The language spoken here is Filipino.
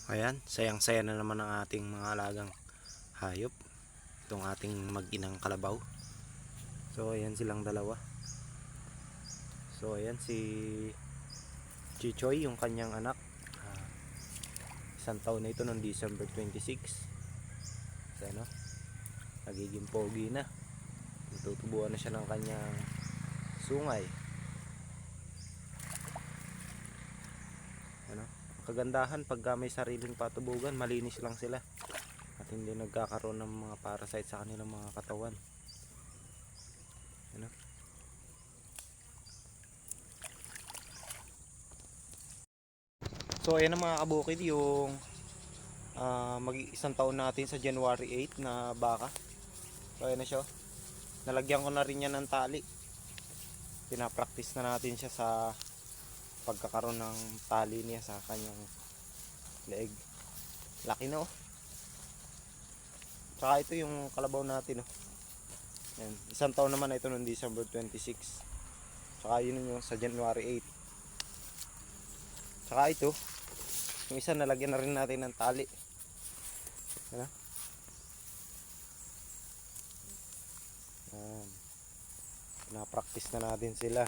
Ayan, sayang-saya na naman ang ating mga alagang hayop. Itong ating mag-inang kalabaw. So ayan silang dalawa. So ayan si Chichoy, yung kanyang anak. Isang taon na ito noong December 26. So ano, nagiging pogi na. Natutubuan na siya ng kanyang sungay. Ano, kagandahan pagka may sariling patubugan, malinis lang sila at hindi nagkakaroon ng mga parasite sa kanilang mga katawan. Ano? So ayan na mga kabukid, yung mag-isang taon natin sa January 8 na baka. So ayan na siya. Nalagyan ko na rin yan ng tali. Pinapractice na natin siya sa pagkakaroon ng tali niya sa kanyang leeg. Laki na oh. Tsaka ito yung kalabaw natin oh. Yan. Isang taon naman na ito noong December 26. Tsaka yun yung sa January 8. Tsaka ito, yung isa nalagyan na rin natin ng tali. Ano? Yan. Na-practice na natin sila.